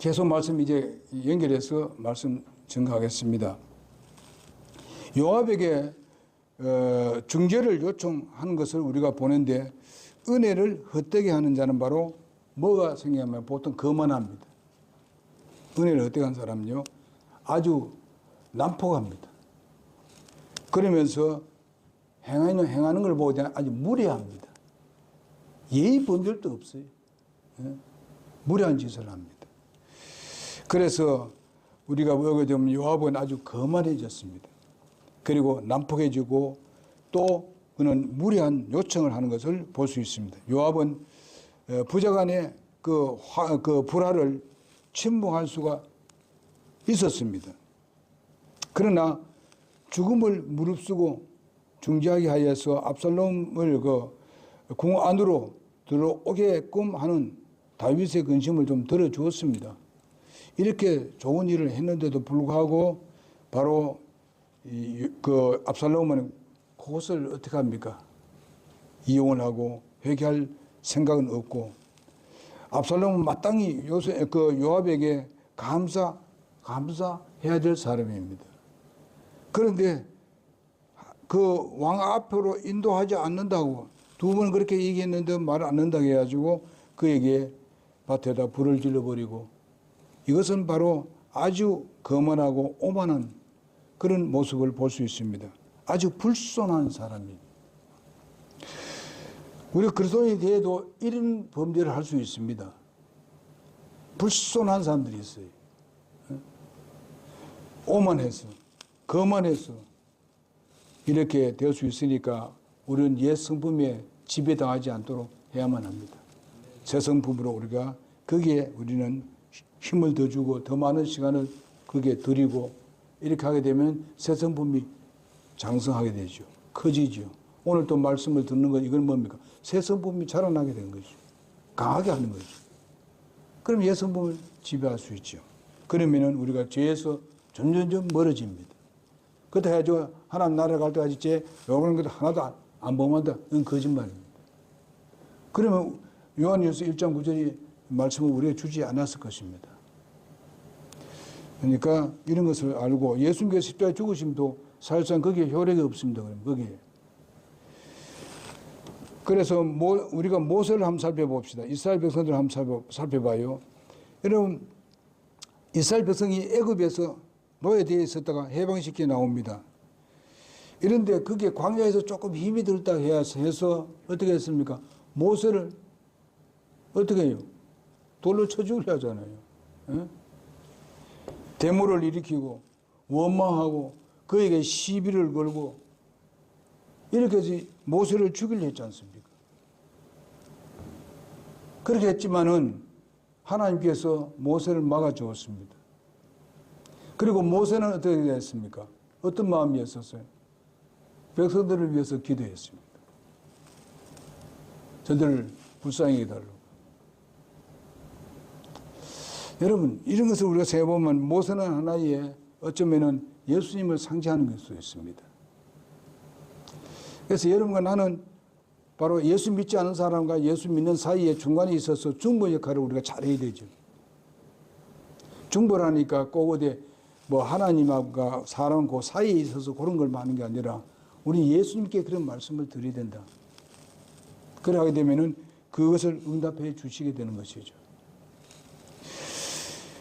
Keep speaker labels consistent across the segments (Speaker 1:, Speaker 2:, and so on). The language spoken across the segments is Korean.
Speaker 1: 계속 말씀 이제 연결해서 말씀 증가하겠습니다. 요압에게 중재를 요청하는 것을 우리가 보는데 은혜를 헛되게 하는 자는 바로 뭐가 생기냐면 보통 거만합니다. 은혜를 헛되게 하는 사람은요 아주 난폭합니다. 그러면서 행하는 걸 보고 아주 무례합니다. 예의 범절도 없어요. 무례한 짓을 합니다. 그래서 우리가 보게 되면 요압은 아주 거만해졌습니다. 그리고 난폭해지고 또 그는 무례한 요청을 하는 것을 볼 수 있습니다. 요압은 부자 간의 그 불화를 침묵할 수가 있었습니다. 그러나 죽음을 무릅쓰고 중재하게 하여서 압살롬을 궁 안으로 들어오게끔 하는 다윗의 근심을 좀 들어주었습니다. 이렇게 좋은 일을 했는데도 불구하고 바로 그 압살롬은 그것을 어떻게 합니까? 이용을 하고 회개할 생각은 없고 압살롬은 마땅히 요압에게 감사해야 될 사람입니다. 그런데 그 왕 앞으로 인도하지 않는다고 두 번 그렇게 얘기했는데 말을 안 한다고 해가지고 그에게 밭에다 불을 질러버리고 이것은 바로 아주 거만하고 오만한 그런 모습을 볼 수 있습니다. 아주 불손한 사람입니다. 우리가 그리스도인이 되어도 이런 범죄를 할 수 있습니다. 불손한 사람들이 있어요. 오만해서 거만해서 이렇게 될 수 있으니까 우리는 옛 성품에 지배당하지 않도록 해야만 합니다. 새 성품으로 우리가 거기에 우리는 힘을 더 주고 더 많은 시간을 거기에 드리고 이렇게 하게 되면 새 성품이 장성하게 되죠. 커지죠. 오늘 또 말씀을 듣는 건 이건 뭡니까? 새 성품이 자라나게 되는 거죠. 강하게 하는 거죠. 그럼 옛 성품을 지배할 수 있죠. 그러면은 우리가 죄에서 점점점 멀어집니다. 그렇다 해가지고 하나님 나라에 갈 때까지 죄 요구하는 것도 하나도 안 범한다. 이건 거짓말입니다. 그러면 요한일서 1장 9절이 말씀을 우리에게 주지 않았을 것입니다. 그러니까 이런 것을 알고 예수님께서 십자가에 죽으심도 사실상 거기에 효력이 없습니다. 그럼 거기에. 그래서 우리가 모세를 한번 살펴봅시다. 이스라엘 백성들을 한번 살펴봐요. 여러분 이스라엘 백성이 애굽에서 노예되어 있었다가 해방시켜 나옵니다. 이런데 그게 광야에서 조금 힘이 들다 해서 어떻게 했습니까? 모세를 어떻게 해요? 돌로 쳐 죽으려 하잖아요. 에? 데모를 일으키고 원망하고 그에게 시비를 걸고 이렇게 해서 모세를 죽이려 했지 않습니까? 그렇게 했지만은 하나님께서 모세를 막아주었습니다. 그리고 모세는 어떻게 했습니까? 어떤 마음이었었어요? 백성들을 위해서 기도했습니다. 저들을 불쌍히 해달라고. 여러분 이런 것을 우리가 생각해보면 모세는 하나의 어쩌면은 예수님을 상징하는 걸 수 있습니다. 그래서 여러분과 나는 바로 예수 믿지 않은 사람과 예수 믿는 사이에 중간에 있어서 중보 역할을 우리가 잘해야 되죠. 중보라니까 꼭 어디 하나님과 사람 그 사이에 있어서 그런 걸 많은 게 아니라 우리 예수님께 그런 말씀을 드려야 된다. 그러게 되면은 그것을 응답해 주시게 되는 것이죠.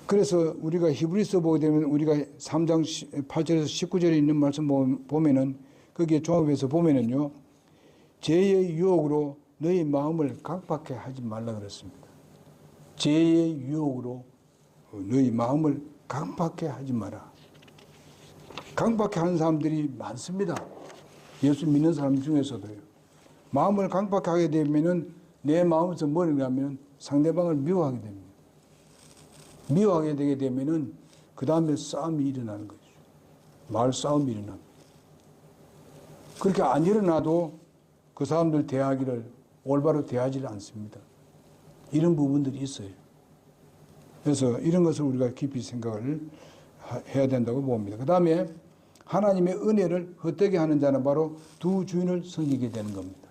Speaker 1: 그래서 우리가 히브리서 보게 되면 우리가 3장 8절에서 19절에 있는 말씀 보면은 거기에 종합해서 보면은요. 죄의 유혹으로 너희 마음을 강팍해 하지 말라 그랬습니다. 죄의 유혹으로 너희 마음을 강팍해 하지 마라. 강팍해 하는 사람들이 많습니다. 예수 믿는 사람 중에서도요. 마음을 강팍해 하게 되면은 내 마음에서 뭘 하냐면 상대방을 미워하게 됩니다. 미워하게 되게 되면은 그 다음에 싸움이 일어나는 거죠. 말싸움이 일어납니다. 그렇게 안 일어나도 그 사람들 대하기를 올바로 대하지 않습니다. 이런 부분들이 있어요. 그래서 이런 것을 우리가 깊이 생각을 해야 된다고 봅니다. 그 다음에 하나님의 은혜를 헛되게 하는 자는 바로 두 주인을 섬기게 되는 겁니다.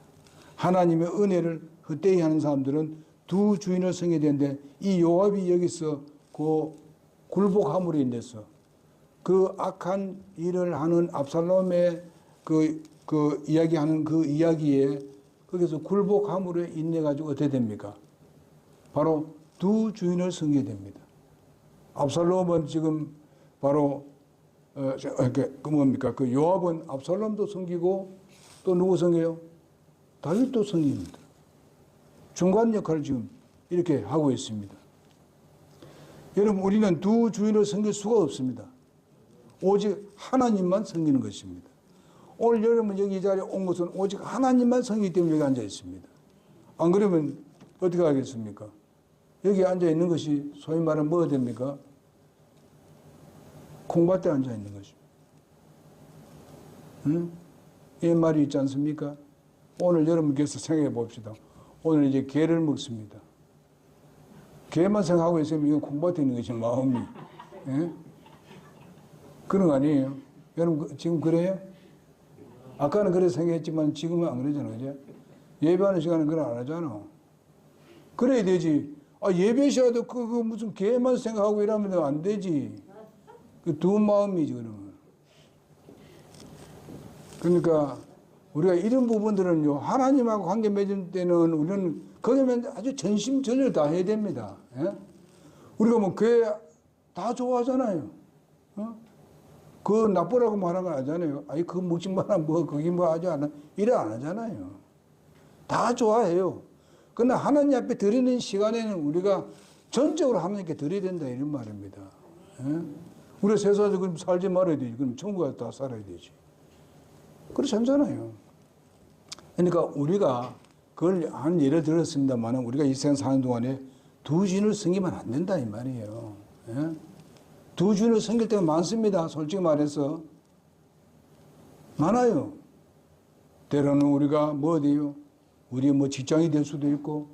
Speaker 1: 하나님의 은혜를 헛되게 하는 사람들은 두 주인을 섬기게 되는데 이 요압이 여기서 그 굴복함으로 인해서 그 악한 일을 하는 압살롬의 그 이야기하는 그 이야기에 거기서 굴복함으로 인해 가지고 어떻게 됩니까? 바로 두 주인을 섬기게 됩니다. 압살롬은 지금 바로 그 뭡니까? 그 요압은 압살롬도 섬기고 또 누구 섬겨요? 다윗도 섬깁니다. 중간 역할을 지금 이렇게 하고 있습니다. 여러분, 우리는 두 주인을 섬길 수가 없습니다. 오직 하나님만 섬기는 것입니다. 오늘 여러분 여기 이 자리에 온 것은 오직 하나님만 섬기기 때문에 여기 앉아 있습니다. 안 그러면 어떻게 하겠습니까? 여기 앉아 있는 것이 소위 말하면 뭐가 됩니까? 콩밭에 앉아 있는 것입니다. 응? 이 말이 있지 않습니까? 오늘 여러분께서 생각해 봅시다. 오늘 이제 게를 먹습니다. 게만 생각하고 있으면 이건 콩밭에 있는 것이 마음이. 예? 그런 거 아니에요? 여러분 지금 그래요? 아까는 그래 생각했지만 지금은 안 그러잖아, 그죠? 예배하는 시간은 그래 안 하잖아. 그래야 되지. 예배 시간도 그 무슨 개만 생각하고 이러면 안 되지. 그 두 마음이지, 그러면. 그러니까 우리가 이런 부분들은요, 하나님하고 관계 맺을 때는 우리는 거기면 아주 전심전력을 다 해야 됩니다. 예? 우리가 뭐 교회 다 좋아하잖아요. 그거 나쁘라고 말하는 거 아니잖아요. 그거 먹지 마라, 거기 하지 않아. 이래 안 하잖아요. 다 좋아해요. 그러나 하나님 앞에 드리는 시간에는 우리가 전적으로 하나님께 드려야 된다, 이런 말입니다. 예? 우리가 세상에서 그럼 살지 말아야 되지. 그럼 천국에 다 살아야 되지. 그렇지 않잖아요. 그러니까 우리가 그걸 한 예를 들었습니다만 우리가 이 세상 사는 동안에 두 주인을 섬기면 안 된다, 이 말이에요. 예? 두 주인을 섬길 때가 많습니다. 솔직히 말해서. 많아요. 때로는 우리가 뭐 어디요? 우리의 뭐 직장이 될 수도 있고,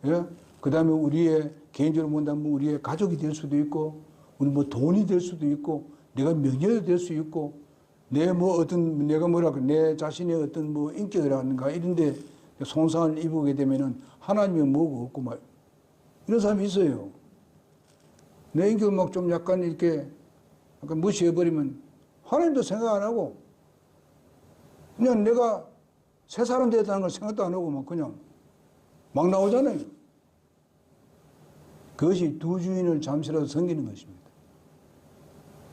Speaker 1: 예? 그 다음에 우리의 개인적으로 본다면 우리의 가족이 될 수도 있고, 우리 뭐 돈이 될 수도 있고, 내가 명예가 될 수 있고, 내가 뭐라고, 내 자신의 어떤 뭐 인격이라든가 이런데 손상을 입게 되면은 하나님의 뭐가 없고 막 이런 사람이 있어요. 내 인격을 막 좀 약간 이렇게 약간 무시해버리면 하나님도 생각 안 하고 그냥 내가 새 사람 되었다는 걸 생각도 안 하고 막 그냥 막 나오잖아요. 그것이 두 주인을 잠시라도 섬기는 것입니다.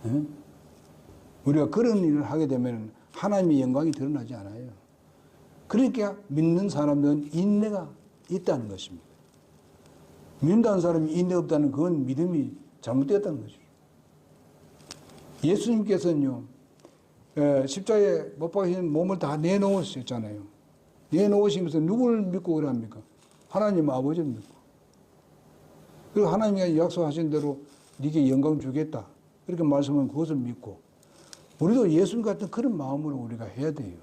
Speaker 1: 네? 우리가 그런 일을 하게 되면 하나님의 영광이 드러나지 않아요. 그러니까 믿는 사람들은 인내가 있다는 것입니다. 믿는다는 사람이 인내 없다는 그건 믿음이 잘못되었다는 것이죠. 예수님께서는요, 십자가에 못 박히신 몸을 다 내놓으셨잖아요. 내놓으시면서 누구를 믿고 그럽니까? 하나님 아버지를 믿고. 그리고 하나님이 약속하신 대로 네게 영광 주겠다. 그렇게 말씀하면 그것을 믿고. 우리도 예수님 같은 그런 마음으로 우리가 해야 돼요.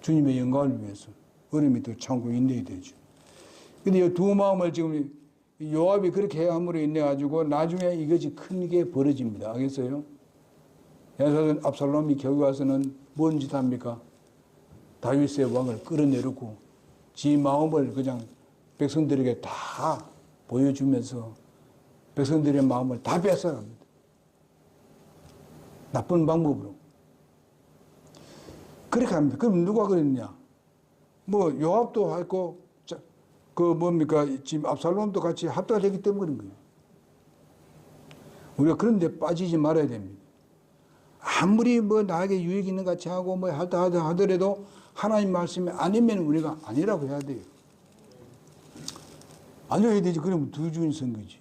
Speaker 1: 주님의 영광을 위해서. 어려움이 또 참고 인내해야 되죠. 근데 이 두 마음을 지금 요압이 그렇게 함으로 인해 가지고 나중에 이것이 큰 게 벌어집니다. 알겠어요? 압살롬이 결국 와서는 뭔 짓 합니까? 다윗의 왕을 끌어내리고 지 마음을 그냥 백성들에게 다 보여주면서 백성들의 마음을 다 뺏어갑니다. 나쁜 방법으로. 그렇게 합니다. 그럼 누가 그랬냐? 뭐 요압도 했고 지금 압살롬도 같이 합다가 되기 때문에 그런 거예요. 우리가 그런 데 빠지지 말아야 됩니다. 아무리 뭐 나에게 유익 있는 같이 하고 뭐 하더라도 하나님 말씀이 아니면 우리가 아니라고 해야 돼요. 아니어야 되지. 그러면 두 주인 선거지.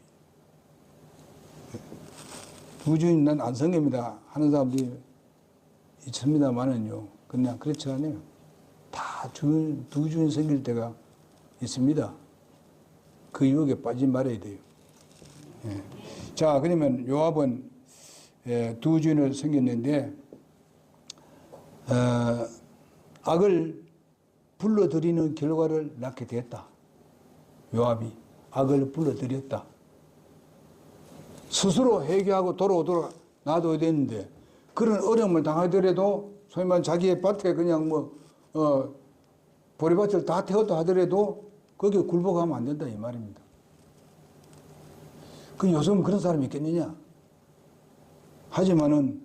Speaker 1: 두 주인 난 안 선거입니다 하는 사람들이 있습니다만은요. 그냥 그렇지 않아요. 다 두 주인 선길 때가 있습니다. 그 유혹에 빠지지 말아야 돼요. 예. 자, 그러면 요압은 두 주인을 섬겼는데 악을 불러들이는 결과를 낳게 됐다. 요압이 악을 불러들였다. 스스로 회개하고 돌아 놔둬야 되는데 그런 어려움을 당하더라도 소위 말하는 자기의 밭에 그냥 보리밭을 다 태웠다 하더라도 거기에 굴복하면 안 된다 이 말입니다. 그 요즘 그런 사람이 있겠느냐? 하지만은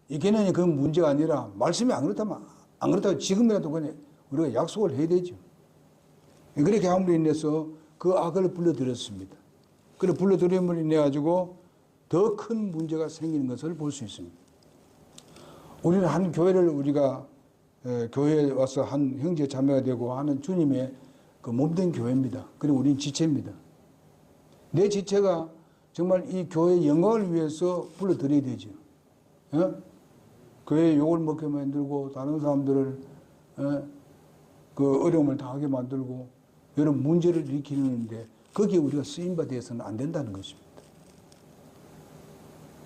Speaker 1: 있겠느냐 그건 문제가 아니라 말씀이 안 그렇다면 지금이라도 그냥 우리가 약속을 해야 되죠. 그렇게 함으로 인해서 그 악을 불러들였습니다. 그래 불러들임으로 인해 가지고 더 큰 문제가 생기는 것을 볼 수 있습니다. 우리는 한 교회를 우리가 교회에 와서 한 형제 자매가 되고 하는 주님의 그 몸된 교회입니다. 그리고 우리는 지체입니다. 내 지체가 정말 이 교회의 영광을 위해서 불러들여야 되죠. 예? 교회에 욕을 먹게 만들고 다른 사람들을 그 어려움을 당하게 만들고 여러 문제를 일으키는데 거기에 우리가 쓰임받아서는 안 된다는 것입니다.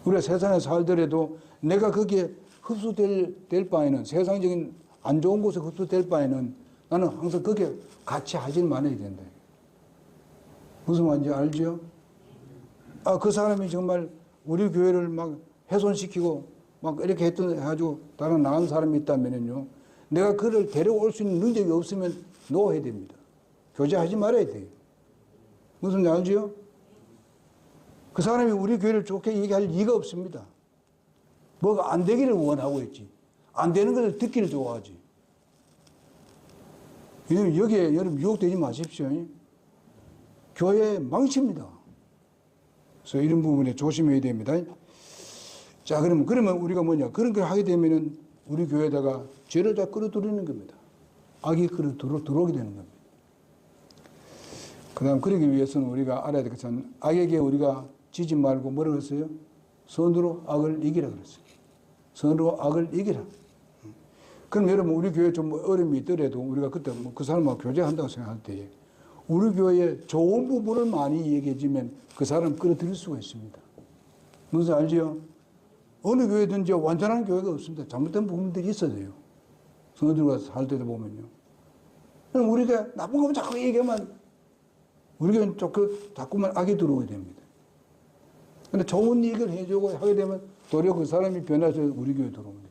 Speaker 1: 우리가 세상에 살더라도 내가 거기에 흡수될 바에는 세상적인 안 좋은 곳에 흡수될 바에는 나는 항상 거기에 같이 하질 말아야 된다. 무슨 말인지 알죠? 그 사람이 정말 우리 교회를 막 훼손시키고 막 이렇게 해가지고 다른 나간 사람이 있다면요. 내가 그를 데려올 수 있는 능력이 없으면 놓아야 됩니다. 교제하지 말아야 돼요. 무슨 말인지 알죠? 그 사람이 우리 교회를 좋게 얘기할 리가 없습니다. 뭐가 안 되기를 원하고 있지. 안 되는 것을 듣기를 좋아하지. 여기에 여러분 유혹되지 마십시오. 교회 망칩니다. 그래서 이런 부분에 조심해야 됩니다. 자, 그러면 우리가 뭐냐. 그런 걸 하게 되면은 우리 교회에다가 죄를 다 끌어들이는 겁니다. 악이 들어오게 되는 겁니다. 그 다음, 그러기 위해서는 우리가 알아야 될 것은 악에게 우리가 지지 말고 뭐라고 했어요? 선으로 악을 이기라 그랬어요. 선으로 악을 이기라. 그럼 여러분, 우리 교회에 좀 어려움이 있더라도 우리가 그때 그 사람하고 교제한다고 생각할 때 우리 교회에 좋은 부분을 많이 얘기해주면 그 사람 끌어들일 수가 있습니다. 무슨 알지요? 어느 교회든지 완전한 교회가 없습니다. 잘못된 부분들이 있어야 돼요. 성도들과 살 때도 보면요. 그럼 우리가 나쁜 것만 자꾸 얘기하면 우리 교회는 자꾸만 악이 들어오게 됩니다. 근데 좋은 얘기를 해주고 하게 되면 도리어 그 사람이 변해서 우리 교회에 들어옵니다.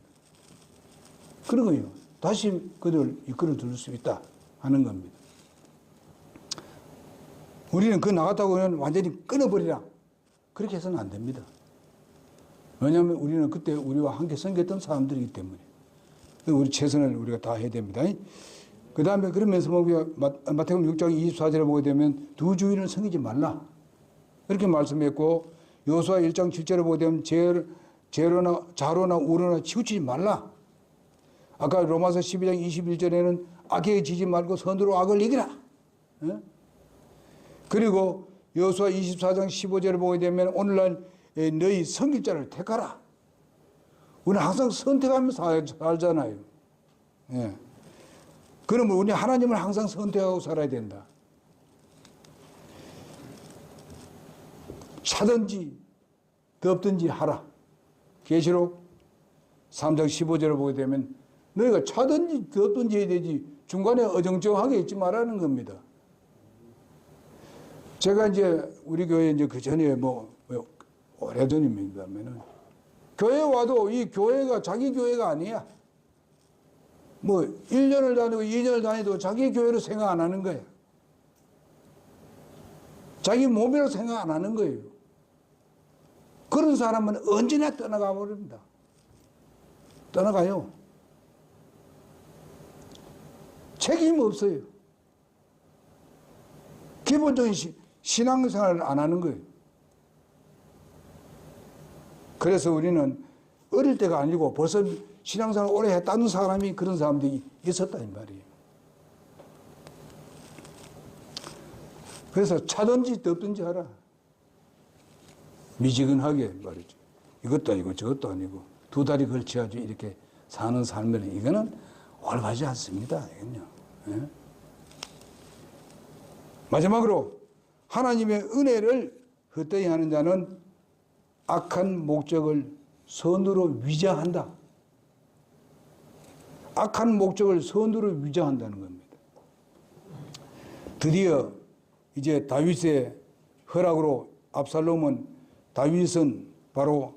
Speaker 1: 그런 거예요. 다시 그들을 이끌어 들을 수 있다 하는 겁니다. 우리는 그 나갔다고 하면 완전히 끊어버리라. 그렇게 해서는 안 됩니다. 왜냐하면 우리는 그때 우리와 함께 섬겼던 사람들이기 때문에. 우리 최선을 우리가 다 해야 됩니다. 그 다음에 그러면서 마태복음 6장 24절에 보게 되면 두 주인을 섬기지 말라. 이렇게 말씀했고 여호수아 1장 7절에 보게 되면 자로나 우로나 치우치지 말라. 아까 로마서 12장 21절에는 악에게 지지 말고 선으로 악을 이기라. 그리고 여호수아 24장 15절을 보게 되면 오늘날 너희 섬길 자를 택하라. 우리는 항상 선택하면서 살잖아요. 예. 그러면 우리 하나님을 항상 선택하고 살아야 된다. 차든지 덥든지 하라. 계시록 3장 15절을 보게 되면 너희가 차든지 덥든지 해야 되지 중간에 어정쩡하게 있지 말라는 겁니다. 제가 이제 우리 교회 이제 그 전에 오래전입니다면은 교회 와도 이 교회가 자기 교회가 아니야. 1년을 다니고 2년을 다니도 자기 교회로 생각 안 하는 거예요. 자기 몸이라고 생각 안 하는 거예요. 그런 사람은 언제나 떠나가 버립니다. 떠나가요. 책임 없어요. 기본적인 신앙생활을 안 하는 거예요. 그래서 우리는 어릴 때가 아니고 벌써 신앙생활을 오래 했다는 사람이 그런 사람들이 있었다 이 말이에요. 그래서 차든지 덥든지 하라. 미지근하게 말이죠. 이것도 아니고 저것도 아니고 두 다리 걸쳐가지고 이렇게 사는 삶은 이거는 올바르지 않습니다. 이건요. 예? 마지막으로 하나님의 은혜를 헛되이 하는 자는 악한 목적을 선으로 위장한다. 악한 목적을 선으로 위장한다는 겁니다. 드디어 이제 다윗의 허락으로 다윗은 바로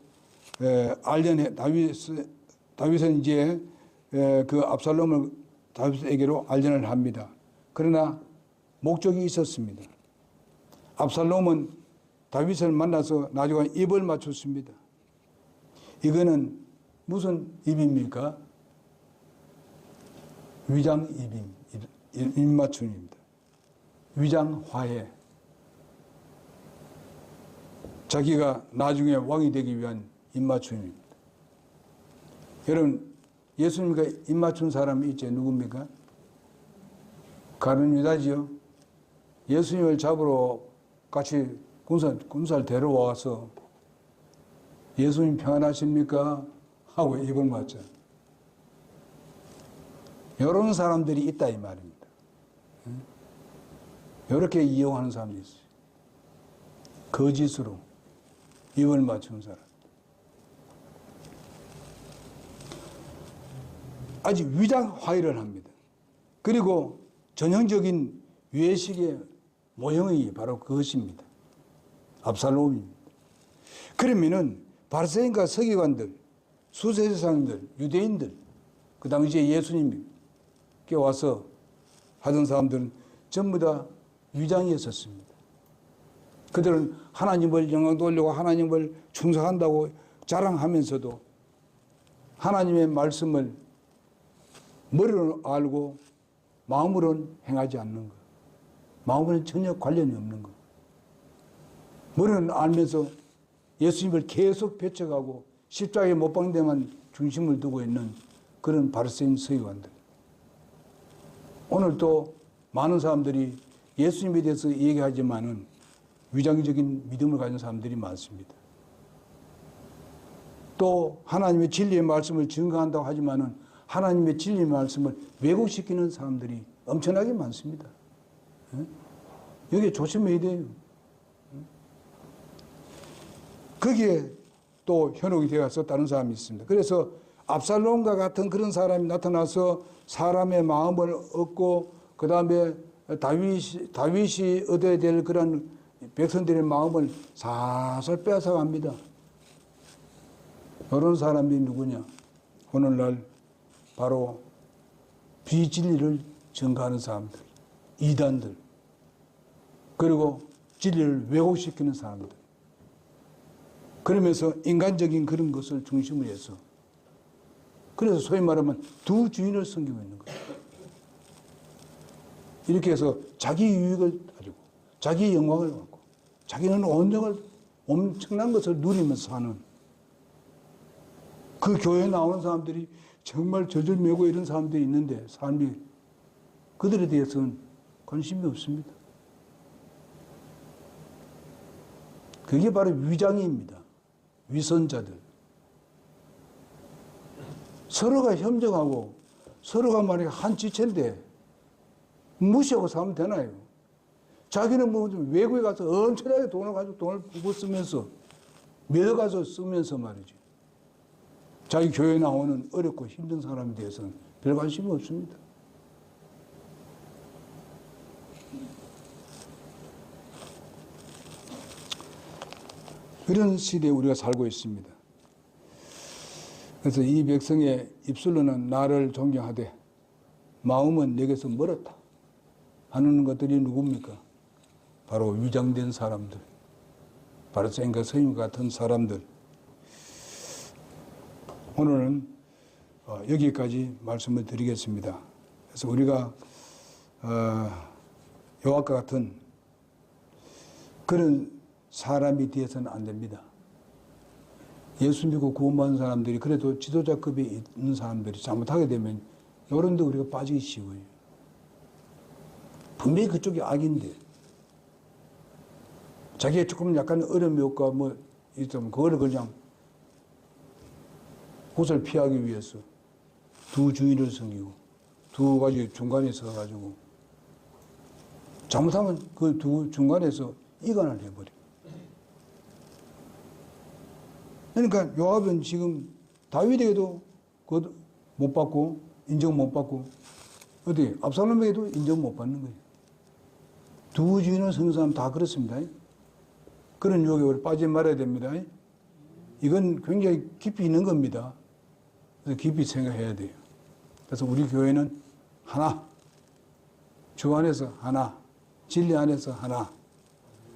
Speaker 1: 다윗은 이제 그 압살롬을 다윗에게로 알전을 합니다. 그러나 목적이 있었습니다. 압살롬은 다윗을 만나서 나중에 입을 맞췄습니다. 이거는 무슨 입입니까? 위장 입맞춤입니다. 위장 화해. 자기가 나중에 왕이 되기 위한 입맞춤입니다. 여러분, 예수님과 입맞춘 사람이 있죠? 누굽니까? 가룟 유다지요. 예수님을 잡으러 같이 군사를 데려와서 예수님 평안하십니까? 하고 입을 맞죠. 이런 사람들이 있다 이 말입니다. 이렇게 이용하는 사람이 있어요. 거짓으로 입을 맞춘 사람. 아직 위장 화해를 합니다. 그리고 전형적인 외식의 모형이 바로 그것입니다. 압살롬입니다. 그러면은 바리새인과 서기관들, 수세사장들, 유대인들, 그 당시에 예수님께 와서 하던 사람들은 전부 다 위장이었었습니다. 그들은 하나님을 영광 돌리고 하나님을 충성한다고 자랑하면서도 하나님의 말씀을 머리로 알고 마음으로는 행하지 않는 것. 마음으로는 전혀 관련이 없는 것. 머리는 알면서 예수님을 계속 배척하고 십자가에 못 박는 데만 중심을 두고 있는 그런 바리새인 서기관들. 오늘 또 많은 사람들이 예수님에 대해서 얘기하지만은 위장적인 믿음을 가진 사람들이 많습니다. 또 하나님의 진리의 말씀을 증거한다고 하지만은 하나님의 진리의 말씀을 왜곡시키는 사람들이 엄청나게 많습니다. 여기에 조심해야 돼요. 거기에 또 현혹이 되어서 다른 사람이 있습니다. 그래서 압살롬과 같은 그런 사람이 나타나서 사람의 마음을 얻고 그 다음에 다윗이 얻어야 될 그런 백성들의 마음을 살살 뺏어갑니다. 이런 사람이 누구냐? 오늘날 바로 비진리를 증거하는 사람들, 이단들, 그리고 진리를 왜곡시키는 사람들. 그러면서 인간적인 그런 것을 중심으로 해서 그래서 소위 말하면 두 주인을 섬기고 있는 거예요. 이렇게 해서 자기 유익을 가지고 자기 영광을 갖고 자기는 온전을 엄청난 것을 누리면서 사는 그 교회에 나오는 사람들이 정말 저절매고 이런 사람들이 있는데 삶이 그들에 대해서는 관심이 없습니다. 그게 바로 위장입니다. 위선자들. 서로가 협력하고 서로가 만약에 한 지체인데 무시하고 살면 되나요? 자기는 뭐 외국에 가서 엄청나게 돈을 가지고 돈을 부고 쓰면서 믿어가서 쓰면서 말이죠. 자기 교회에 나오는 어렵고 힘든 사람에 대해서는 별 관심이 없습니다. 그런 시대에 우리가 살고 있습니다. 그래서 이 백성의 입술로는 나를 존경하되 마음은 내게서 멀었다 하는 것들이 누굽니까? 바로 위장된 사람들, 바리새인과 서기관 같은 사람들. 오늘은 여기까지 말씀을 드리겠습니다. 그래서 우리가 요압과 같은 그런 사람이 되어서는 안 됩니다. 예수 믿고 구원받은 사람들이 그래도 지도자급에 있는 사람들이 잘못하게 되면 이런 데 우리가 빠지기 쉬워요. 분명히 그쪽이 악인데 자기가 조금 약간 어려움이 없고 뭐 있으면 그거를 그냥 곳을 피하기 위해서 두 주인을 섬기고 두 가지 중간에 서가지고 잘못하면 그 두 중간에서 이간을 해버려요. 그러니까 요압은 지금 다윗에게도 그것 못 받고 인정 못 받고 어디 압살롬에게도 인정 못 받는 거예요. 두 주인을 섬기는 사람 다 그렇습니다. 그런 유혹에 우리 빠지지 말아야 됩니다. 이건 굉장히 깊이 있는 겁니다. 그래서 깊이 생각해야 돼요. 그래서 우리 교회는 하나, 주 안에서 하나, 진리 안에서 하나,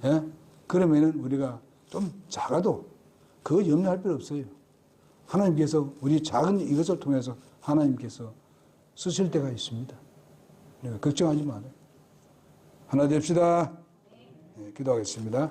Speaker 1: 예? 그러면은 우리가 좀 작아도 그거 염려할 필요 없어요. 하나님께서 우리 작은 이것을 통해서 하나님께서 쓰실 때가 있습니다. 걱정하지 말아요. 하나 됩시다. 네, 기도하겠습니다.